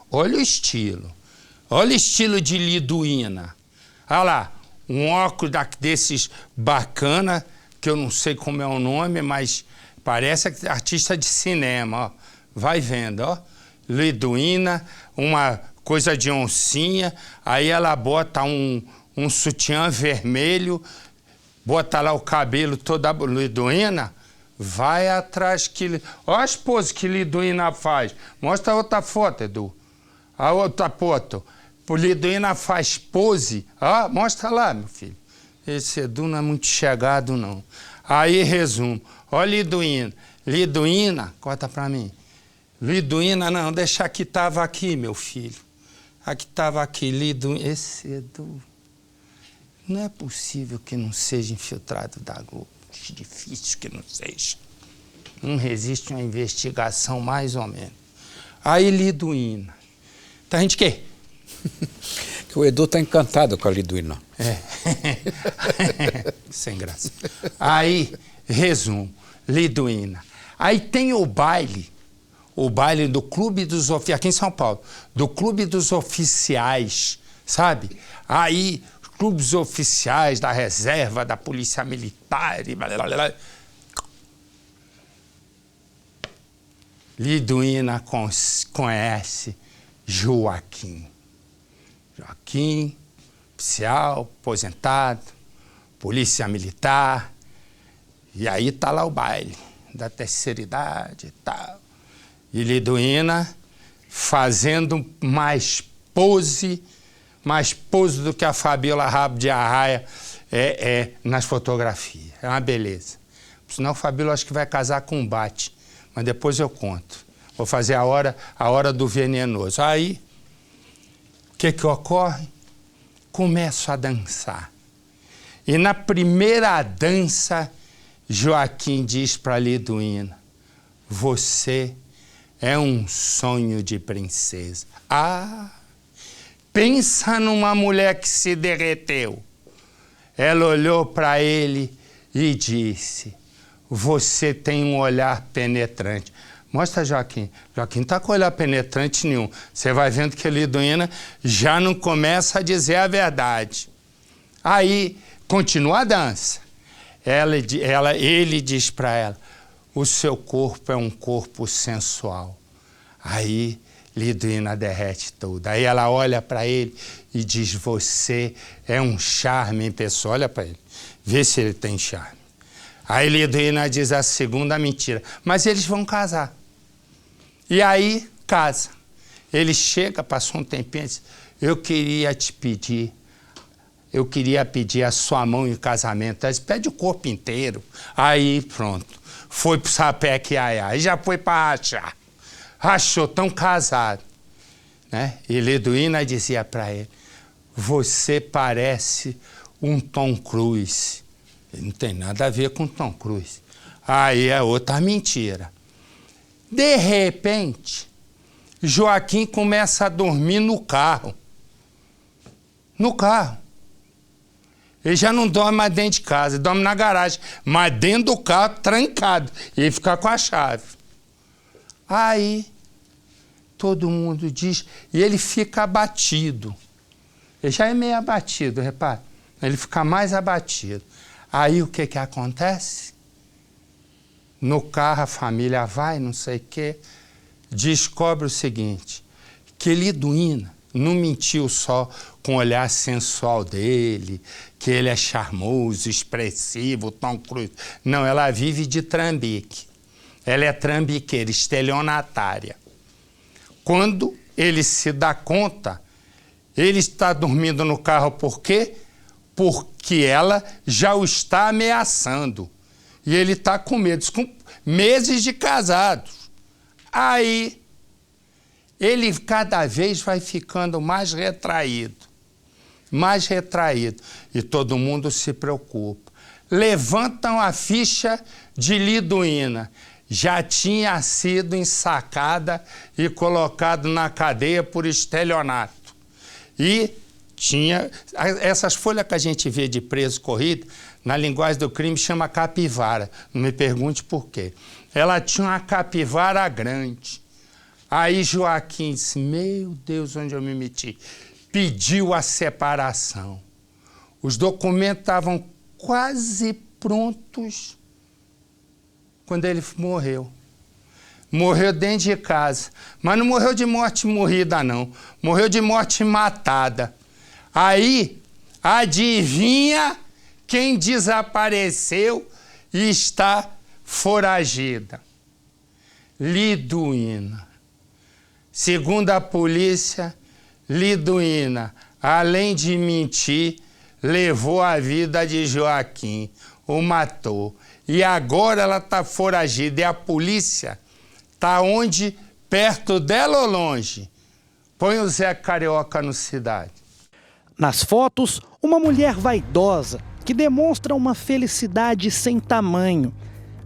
Olha o estilo. Olha o estilo de Liduína. Olha lá, um óculos desses bacana, que eu não sei como é o nome, mas parece artista de cinema, ó. Vai vendo, ó. Liduína, uma coisa de oncinha, aí ela bota um sutiã vermelho, bota lá o cabelo toda Liduína, vai atrás que... Olha as poses que Liduína faz. Mostra a outra foto, Edu. A outra foto. Liduína faz pose. Ah, mostra lá, meu filho. Esse Edu não é muito chegado, não. Aí, resumo. Olha Liduína. Liduína, corta pra mim. Liduína, não, deixa que tava aqui, meu filho. Aqui tava aqui, Liduína. Esse Edu... Não é possível que não seja infiltrado da Globo. É difícil que não seja. Não resiste uma investigação, mais ou menos. Aí, Liduína. Tá, a gente quê? Que o Edu tá encantado com a Liduína. É. Sem graça. Aí, resumo, Liduína. Aí tem o baile do Clube dos Oficiais, aqui em São Paulo, do Clube dos Oficiais, sabe? Aí, clubes oficiais da reserva, da polícia militar e blá, blá, blá. Liduína conhece Joaquim. Joaquim, oficial, aposentado, polícia militar. E aí tá lá o baile da terceira idade e tal. E Liduína fazendo mais pose do que a Fabiola Rabo de Arraia nas fotografias. É uma beleza. Senão o Fabiola acho que vai casar com um bate. Mas depois eu conto. Vou fazer a hora do venenoso. Aí, o que ocorre? Começo a dançar. E na primeira dança, Joaquim diz para Liduína: você é um sonho de princesa. Ah! Pensa numa mulher que se derreteu. Ela olhou para ele e disse: você tem um olhar penetrante. Mostra, Joaquim. Joaquim não está com olhar penetrante nenhum. Você vai vendo que a Liduína já não começa a dizer a verdade. Aí, continua a dança. Ele diz para ela: o seu corpo é um corpo sensual. Aí, Liduína derrete tudo. Aí ela olha para ele e diz: você é um charme em pessoa. Olha para ele, vê se ele tem charme. Aí Liduína diz a segunda mentira: mas eles vão casar. E aí, casa. Ele chega, passou um tempinho e diz: eu queria pedir a sua mão em casamento. Ela diz: pede o corpo inteiro. Aí, pronto. Foi pro Sapeque Iaiá. E já foi para rachar. Rachou, tão casado. Né? E Liduína dizia para ele: você parece um Tom Cruise. Ele não tem nada a ver com Tom Cruise. Aí é outra mentira. De repente, Joaquim começa a dormir no carro. No carro. Ele já não dorme mais dentro de casa, ele dorme na garagem, mas dentro do carro, trancado. E ele fica com a chave. Aí, todo mundo diz, e ele fica abatido. Ele já é meio abatido, repara. Ele fica mais abatido. Aí, o que acontece? No carro, a família vai, não sei o quê, descobre o seguinte, que Liduína não mentiu só com o olhar sensual dele, que ele é charmoso, expressivo, Tom Cruise. Não, ela vive de trambique. Ela é trambiqueira, estelionatária. Quando ele se dá conta, ele está dormindo no carro por quê? Porque ela já o está ameaçando. E ele está com medo, com meses de casados. Aí, ele cada vez vai ficando mais retraído. Mais retraído. E todo mundo se preocupa. Levantam a ficha de Liduína. Já tinha sido ensacada e colocado na cadeia por estelionato. E tinha... Essas folhas que a gente vê de preso corrido, na linguagem do crime, chama capivara. Não me pergunte por quê. Ela tinha uma capivara grande. Aí Joaquim disse, meu Deus, onde eu me meti? Pediu a separação. Os documentos estavam quase prontos quando ele morreu. Morreu dentro de casa. Mas não morreu de morte morrida, não. Morreu de morte matada. Aí, adivinha quem desapareceu e está foragida? Liduína. Segundo a polícia, Liduína, além de mentir, levou a vida de Joaquim, o matou. E agora ela está foragida. E a polícia está onde? Perto dela ou longe? Põe o Zé Carioca no Cidade. Nas fotos, uma mulher vaidosa que demonstra uma felicidade sem tamanho,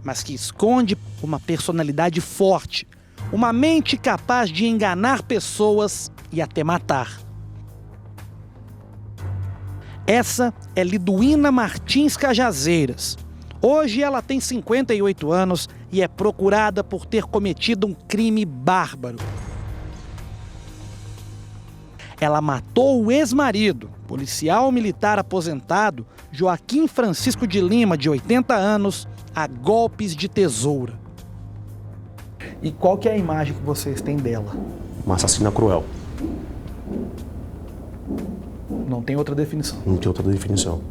mas que esconde uma personalidade forte, uma mente capaz de enganar pessoas e até matar. Essa é Liduína Martins Cajazeiras. Hoje ela tem 58 anos e é procurada por ter cometido um crime bárbaro. Ela matou o ex-marido, policial militar aposentado, Joaquim Francisco de Lima, de 80 anos, a golpes de tesoura. E qual que é a imagem que vocês têm dela? Uma assassina cruel. Não tem outra definição. Não tem outra definição.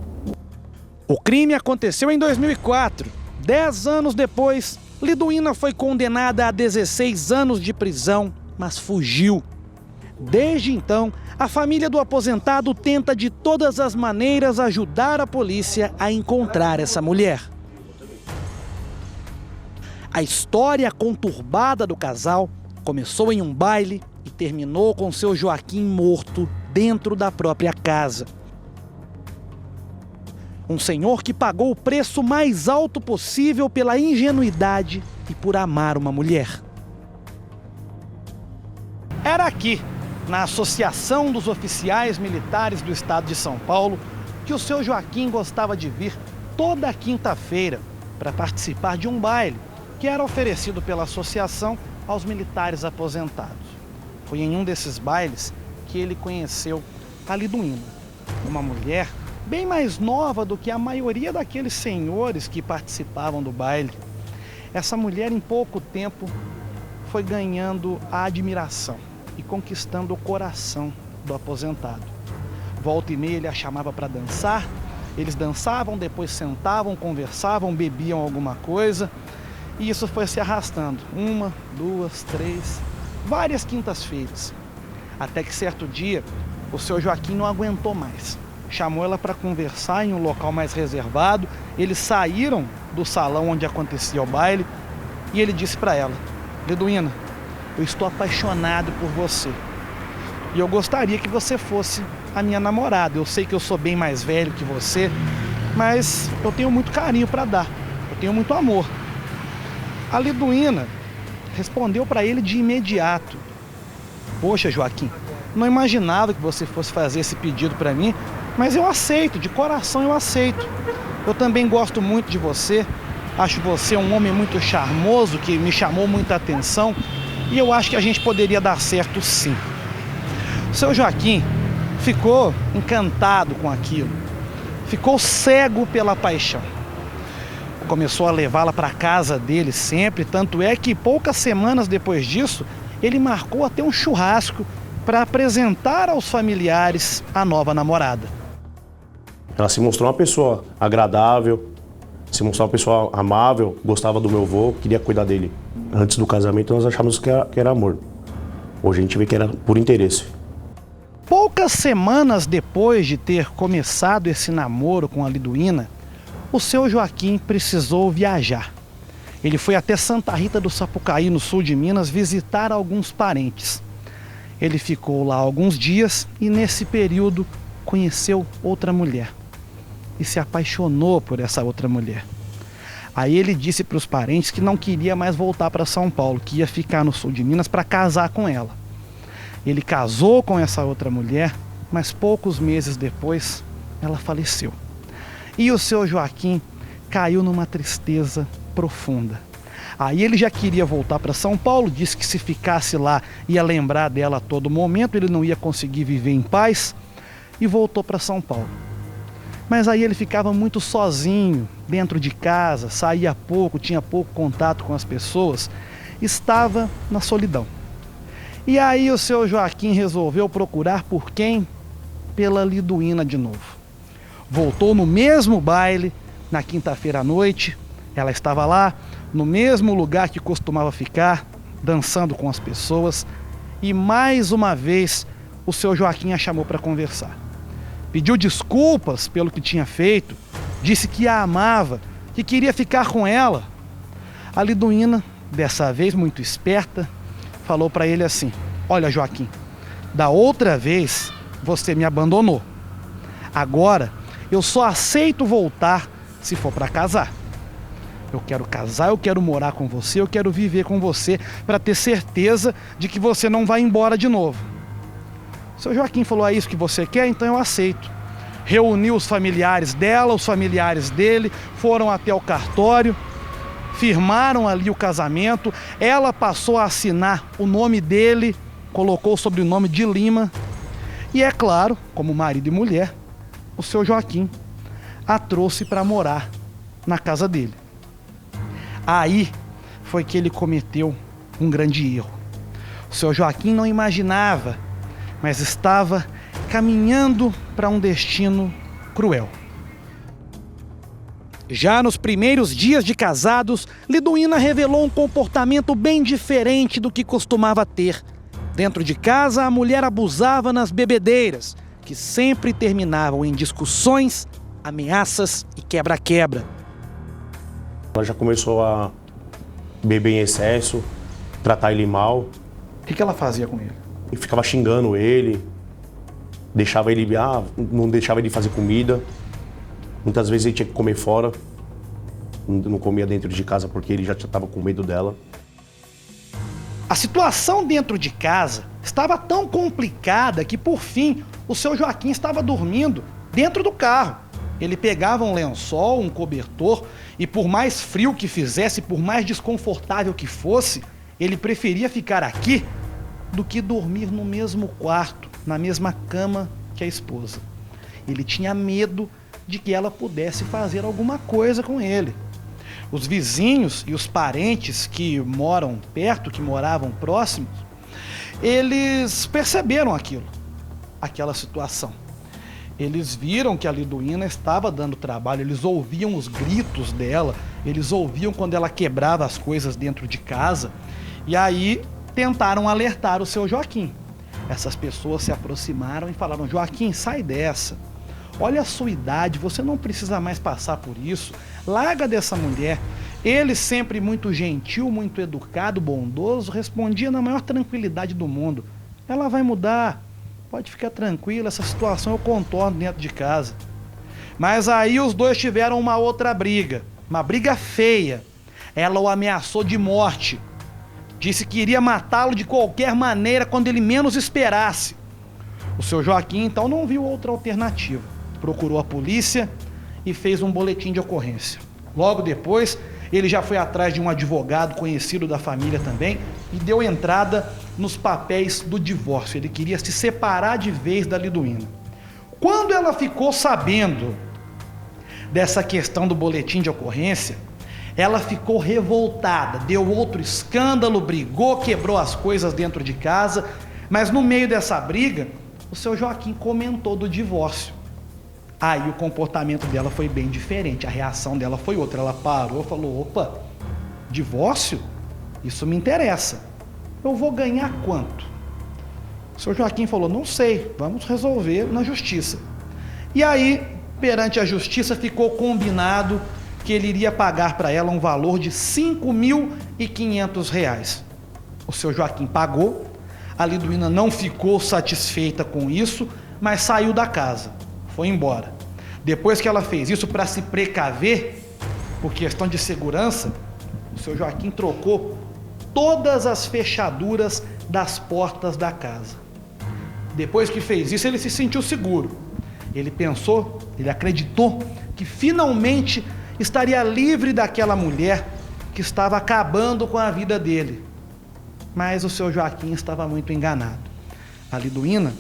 O crime aconteceu em 2004. 10 anos depois, Liduína foi condenada a 16 anos de prisão, mas fugiu. Desde então, a família do aposentado tenta de todas as maneiras ajudar a polícia a encontrar essa mulher. A história conturbada do casal começou em um baile e terminou com seu Joaquim morto dentro da própria casa. Um senhor que pagou o preço mais alto possível pela ingenuidade e por amar uma mulher. Era aqui, na Associação dos Oficiais Militares do Estado de São Paulo, que o seu Joaquim gostava de vir toda quinta-feira para participar de um baile que era oferecido pela associação aos militares aposentados. Foi em um desses bailes que ele conheceu a Liduína, uma mulher bem mais nova do que a maioria daqueles senhores que participavam do baile. Essa mulher, em pouco tempo, foi ganhando a admiração e conquistando o coração do aposentado. Volta e meia ele a chamava para dançar, eles dançavam, depois sentavam, conversavam, bebiam alguma coisa, e isso foi se arrastando. 1, 2, 3, várias quintas-feiras. Até que certo dia, o seu Joaquim não aguentou mais. Chamou ela para conversar em um local mais reservado. Eles saíram do salão onde acontecia o baile e ele disse para ela: Liduína, eu estou apaixonado por você e eu gostaria que você fosse a minha namorada. Eu sei que eu sou bem mais velho que você, mas eu tenho muito carinho para dar, eu tenho muito amor. A Liduína respondeu para ele de imediato: poxa, Joaquim, não imaginava que você fosse fazer esse pedido para mim, mas eu aceito, de coração eu aceito. Eu também gosto muito de você, acho você um homem muito charmoso, que me chamou muita atenção, e eu acho que a gente poderia dar certo sim. O seu Joaquim ficou encantado com aquilo, ficou cego pela paixão. Começou a levá-la para a casa dele sempre, tanto é que poucas semanas depois disso, ele marcou até um churrasco para apresentar aos familiares a nova namorada. Ela se mostrou uma pessoa agradável, se mostrou uma pessoa amável, gostava do meu avô, queria cuidar dele. Antes do casamento nós achávamos que era amor. Hoje a gente vê que era por interesse. Poucas semanas depois de ter começado esse namoro com a Liduína, o seu Joaquim precisou viajar. Ele foi até Santa Rita do Sapucaí, no sul de Minas, visitar alguns parentes. Ele ficou lá alguns dias e nesse período conheceu outra mulher e se apaixonou por essa outra mulher. Aí ele disse para os parentes que não queria mais voltar para São Paulo, que ia ficar no sul de Minas para casar com ela. Ele casou com essa outra mulher, mas poucos meses depois ela faleceu. E o seu Joaquim caiu numa tristeza profunda. Aí ele já queria voltar para São Paulo, disse que se ficasse lá ia lembrar dela a todo momento, ele não ia conseguir viver em paz, e voltou para São Paulo. Mas aí ele ficava muito sozinho, dentro de casa, saía pouco, tinha pouco contato com as pessoas, estava na solidão. E aí o seu Joaquim resolveu procurar por quem? Pela Liduína de novo. Voltou no mesmo baile, na quinta-feira à noite, ela estava lá, no mesmo lugar que costumava ficar, dançando com as pessoas, e mais uma vez o seu Joaquim a chamou para conversar. Pediu desculpas pelo que tinha feito, disse que a amava, que queria ficar com ela. A Liduína, dessa vez muito esperta, falou para ele assim: olha, Joaquim, da outra vez você me abandonou. Agora eu só aceito voltar se for para casar. Eu quero casar, eu quero morar com você, eu quero viver com você para ter certeza de que você não vai embora de novo. O seu Joaquim falou: é isso que você quer? Então eu aceito. Reuniu os familiares dela, os familiares dele, foram até o cartório, firmaram ali o casamento, ela passou a assinar o nome dele, colocou o sobrenome de Lima, e é claro, como marido e mulher, o seu Joaquim a trouxe para morar na casa dele. Aí foi que ele cometeu um grande erro. O seu Joaquim não imaginava, mas estava caminhando para um destino cruel. Já nos primeiros dias de casados, Liduína revelou um comportamento bem diferente do que costumava ter. Dentro de casa, a mulher abusava nas bebedeiras, que sempre terminavam em discussões, ameaças e quebra-quebra. Ela já começou a beber em excesso, tratar ele mal. O que ela fazia com ele? E ficava xingando ele, deixava ele, não deixava ele fazer comida. Muitas vezes ele tinha que comer fora, não comia dentro de casa porque ele já estava com medo dela. A situação dentro de casa estava tão complicada que, por fim, o seu Joaquim estava dormindo dentro do carro. Ele pegava um lençol, um cobertor, e por mais frio que fizesse, por mais desconfortável que fosse, ele preferia ficar aqui do que dormir no mesmo quarto, na mesma cama que a esposa. Ele tinha medo de que ela pudesse fazer alguma coisa com ele. Os vizinhos e os parentes que moram perto, que moravam próximos, eles perceberam aquela situação. Eles viram que a Liduína estava dando trabalho, eles ouviam os gritos dela, eles ouviam quando ela quebrava as coisas dentro de casa, e aí tentaram alertar o seu Joaquim. Essas pessoas se aproximaram e falaram: Joaquim, sai dessa. Olha a sua idade, você não precisa mais passar por isso. Larga dessa mulher. Ele, sempre muito gentil, muito educado, bondoso, respondia na maior tranquilidade do mundo: ela vai mudar, pode ficar tranquila, essa situação eu contorno dentro de casa. Mas aí os dois tiveram uma outra briga, uma briga feia. Ela o ameaçou de morte. Disse que iria matá-lo de qualquer maneira quando ele menos esperasse. O seu Joaquim, então, não viu outra alternativa. Procurou a polícia e fez um boletim de ocorrência. Logo depois, ele já foi atrás de um advogado conhecido da família também e deu entrada nos papéis do divórcio. Ele queria se separar de vez da Liduína. Quando ela ficou sabendo dessa questão do boletim de ocorrência, ela ficou revoltada, deu outro escândalo, brigou, quebrou as coisas dentro de casa, mas no meio dessa briga, o seu Joaquim comentou do divórcio. Aí o comportamento dela foi bem diferente, a reação dela foi outra. Ela parou e falou: opa, divórcio? Isso me interessa. Eu vou ganhar quanto? O seu Joaquim falou: não sei, vamos resolver na justiça. E aí, perante a justiça, ficou combinado que ele iria pagar para ela um valor de R$ 5.500. O seu Joaquim pagou, a Liduína não ficou satisfeita com isso, mas saiu da casa, foi embora. Depois que ela fez isso, para se precaver, por questão de segurança, o seu Joaquim trocou todas as fechaduras das portas da casa. Depois que fez isso, ele se sentiu seguro. Ele pensou, ele acreditou que finalmente estaria livre daquela mulher que estava acabando com a vida dele. Mas o seu Joaquim estava muito enganado. A Liduína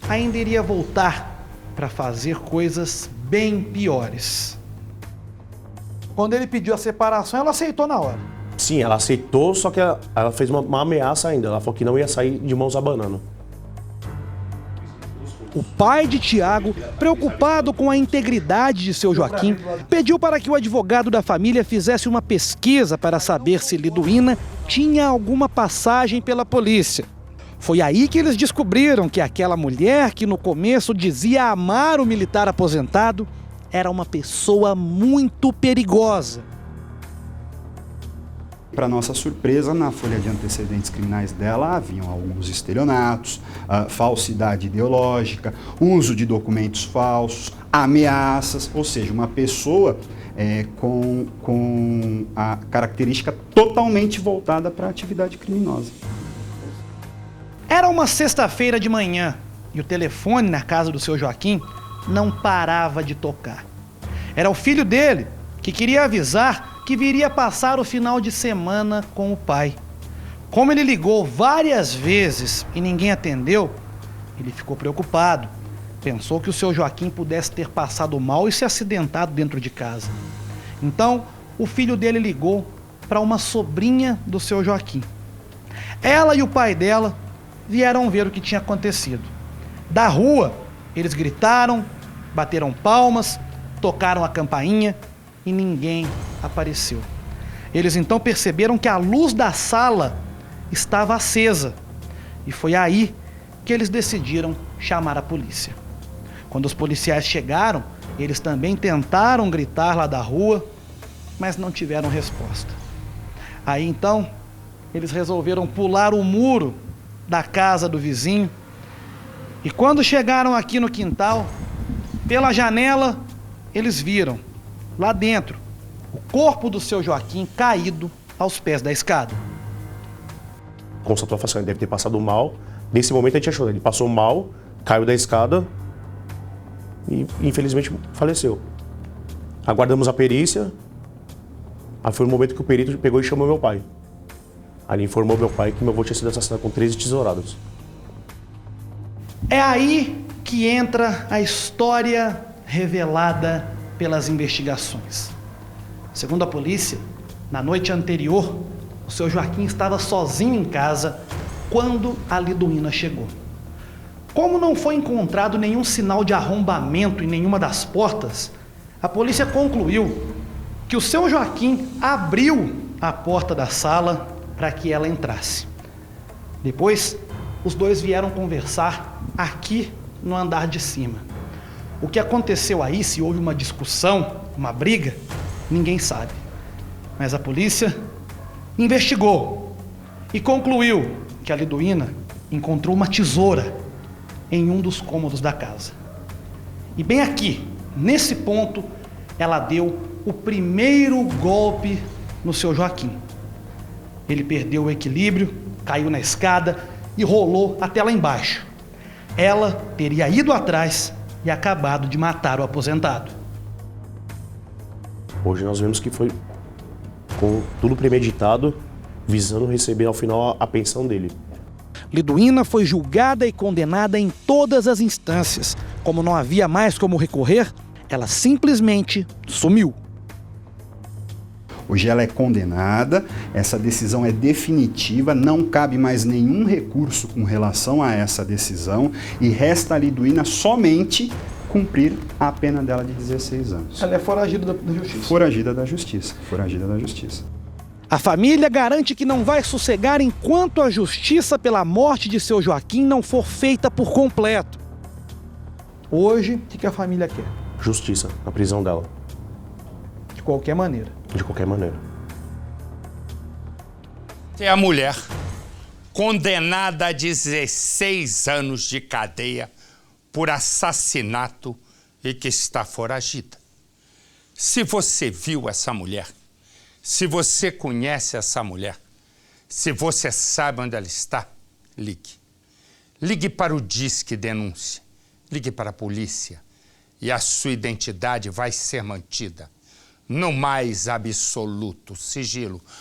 ainda iria voltar para fazer coisas bem piores. Quando ele pediu a separação, ela aceitou na hora. Sim, ela aceitou, só que ela fez uma ameaça ainda. Ela falou que não ia sair de mãos abanando. O pai de Tiago, preocupado com a integridade de seu Joaquim, pediu para que o advogado da família fizesse uma pesquisa para saber se Liduína tinha alguma passagem pela polícia. Foi aí que eles descobriram que aquela mulher que no começo dizia amar o militar aposentado era uma pessoa muito perigosa. Para nossa surpresa, na folha de antecedentes criminais dela haviam alguns estelionatos, falsidade ideológica, uso de documentos falsos, ameaças, ou seja, uma pessoa com a característica totalmente voltada para a atividade criminosa. Era uma sexta-feira de manhã e o telefone na casa do seu Joaquim não parava de tocar. Era o filho dele que queria avisar que viria passar o final de semana com o pai. Como ele ligou várias vezes e ninguém atendeu, ele ficou preocupado. Pensou que o seu Joaquim pudesse ter passado mal e se acidentado dentro de casa. Então, o filho dele ligou para uma sobrinha do seu Joaquim. Ela e o pai dela vieram ver o que tinha acontecido. Da rua, eles gritaram, bateram palmas, tocaram a campainha e ninguém apareceu. Eles então perceberam que a luz da sala estava acesa e foi aí que eles decidiram chamar a polícia. Quando os policiais chegaram, eles também tentaram gritar lá da rua, mas não tiveram resposta. Aí então, eles resolveram pular o muro da casa do vizinho e quando chegaram aqui no quintal, pela janela, eles viram lá dentro o corpo do seu Joaquim caído aos pés da escada. Constatou a façanha, ele deve ter passado mal. Nesse momento a gente achou, ele passou mal, caiu da escada e infelizmente faleceu. Aguardamos a perícia. Aí foi o momento que o perito pegou e chamou meu pai. Aí ele informou meu pai que meu avô tinha sido assassinado com 13 tesouradas. É aí que entra a história revelada pelas investigações. Segundo a polícia, na noite anterior, o seu Joaquim estava sozinho em casa quando a Liduína chegou. Como não foi encontrado nenhum sinal de arrombamento em nenhuma das portas, a polícia concluiu que o seu Joaquim abriu a porta da sala para que ela entrasse. Depois, os dois vieram conversar aqui no andar de cima. O que aconteceu aí, se houve uma discussão, uma briga, ninguém sabe. Mas a polícia investigou e concluiu que a Liduína encontrou uma tesoura em um dos cômodos da casa. E bem aqui, nesse ponto, ela deu o primeiro golpe no seu Joaquim. Ele perdeu o equilíbrio, caiu na escada e rolou até lá embaixo. Ela teria ido atrás e acabado de matar o aposentado. Hoje nós vemos que foi com tudo premeditado, visando receber ao final a pensão dele. Liduína foi julgada e condenada em todas as instâncias. Como não havia mais como recorrer, ela simplesmente sumiu. Hoje ela é condenada, essa decisão é definitiva, não cabe mais nenhum recurso com relação a essa decisão e resta a Liduína somente cumprir a pena dela de 16 anos. Ela é foragida da justiça. Foragida da justiça, foragida da justiça. A família garante que não vai sossegar enquanto a justiça pela morte de seu Joaquim não for feita por completo. Hoje, o que a família quer? Justiça, a prisão dela. De qualquer maneira. De qualquer maneira. Tem a mulher condenada a 16 anos de cadeia por assassinato e que está foragida. Se você viu essa mulher, se você conhece essa mulher, se você sabe onde ela está, ligue. Ligue para o Disque Denúncia, ligue para a polícia e a sua identidade vai ser mantida no mais absoluto sigilo,